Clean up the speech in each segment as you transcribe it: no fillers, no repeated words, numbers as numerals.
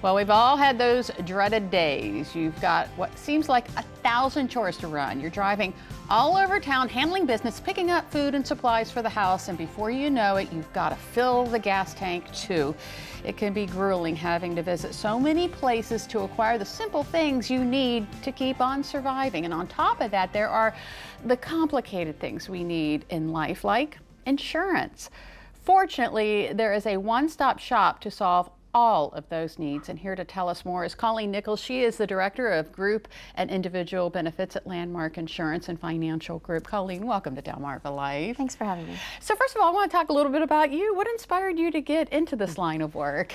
Well, we've all had those dreaded days. You've got what seems like 1,000 chores to run. You're driving all over town, handling business, picking up food and supplies for the house, and before you know it, you've got to fill the gas tank too. It can be grueling having to visit so many places to acquire the simple things you need to keep on surviving. And on top of that, there are the complicated things we need in life, like insurance. Fortunately, there is a one-stop shop to solve all of those needs, and here to tell us more is Colleen Nichols. She is the Director of Group and Individual Benefits at Landmark Insurance and Financial Group. Colleen, welcome to Delmarva Life. Thanks for having me. So first of all, I want to talk a little bit about you. What inspired you to get into this line of work?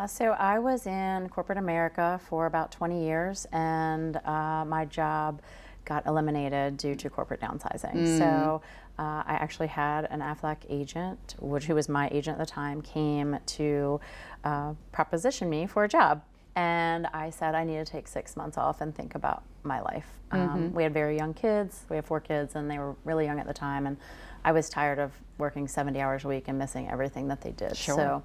So I was in corporate America for about 20 years, and my job got eliminated due to corporate downsizing. So I actually had an Aflac agent, who was my agent at the time, came to proposition me for a job. And I said I needed to take 6 months off and think about my life. We had very young kids. We have 4 kids, and they were really young at the time. And I was tired of working 70 hours a week and missing everything that they did. Sure. So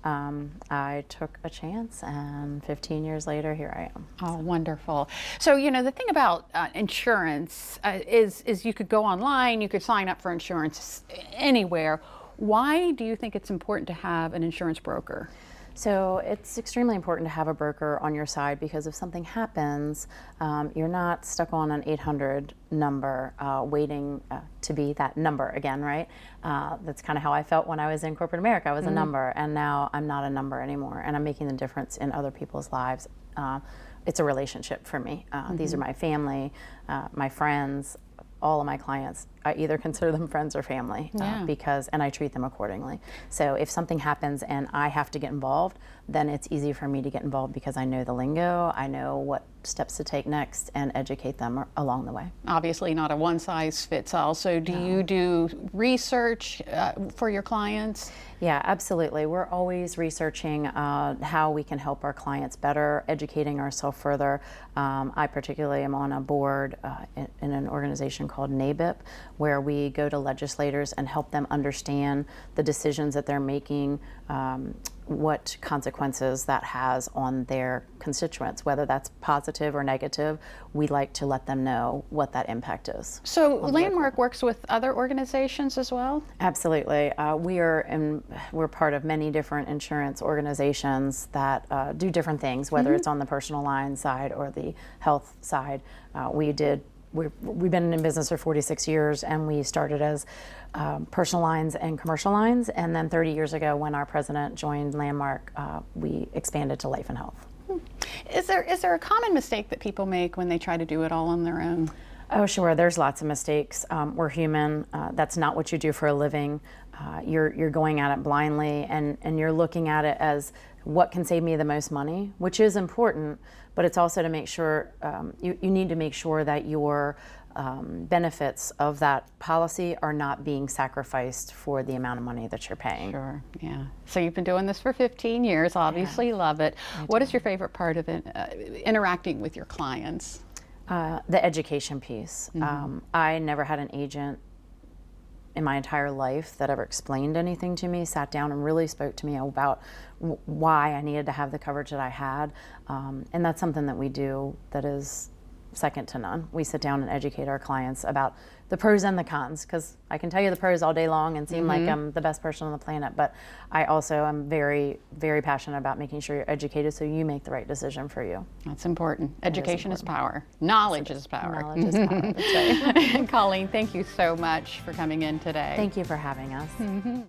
I took a chance, and 15 years later, here I am. Oh, wonderful. So, you know, the thing about insurance is you could go online, you could sign up for insurance anywhere. Why do you think it's important to have an insurance broker? So it's extremely important to have a broker on your side, because if something happens, you're not stuck on an 800 number waiting to be that number again, right? That's kind of how I felt when I was in corporate America. I was a number, and now I'm not a number anymore, and I'm making the difference in other people's lives. It's a relationship for me. These are my family, my friends. All of my clients, I either consider them friends or family, and I treat them accordingly. So if something happens and I have to get involved, then it's easy for me to get involved because I know the lingo, I know what steps to take next, and educate them along the way. Obviously not a one-size-fits-all. So do you do research for your clients? Yeah, absolutely. We're always researching how we can help our clients better, educating ourselves further. I particularly am on a board in an organization called NABIP, where we go to legislators and help them understand the decisions that they're making, what consequences that has on their constituents, whether that's positive or negative. We like to let them know what that impact is. So Landmark works with other organizations as well? Absolutely. We're part of many different insurance organizations that do different things, whether it's on the personal line side or the health side. We've been in business for 46 years, and we started as personal lines and commercial lines, and then 30 years ago, when our president joined Landmark, we expanded to life and health. Is there a common mistake that people make when they try to do it all on their own? Oh, sure. There's lots of mistakes. We're human. That's not what you do for a living. You're going at it blindly, and you're looking at it as what can save me the most money, which is important, but it's also to make sure, you need to make sure that your benefits of that policy are not being sacrificed for the amount of money that you're paying. Sure, yeah. So you've been doing this for 15 years, obviously love it. What is your favorite part of it, interacting with your clients? The education piece. I never had an agent in my entire life that ever explained anything to me, sat down and really spoke to me about why I needed to have the coverage that I had. And that's something that we do that is second to none. We sit down and educate our clients about the pros and the cons, because I can tell you the pros all day long and seem like I'm the best person on the planet, but I also am very, very passionate about making sure you're educated so you make the right decision for you. That's important. Education is power. Knowledge is power. Knowledge is power, that's right. Colleen, thank you so much for coming in today. Thank you for having us.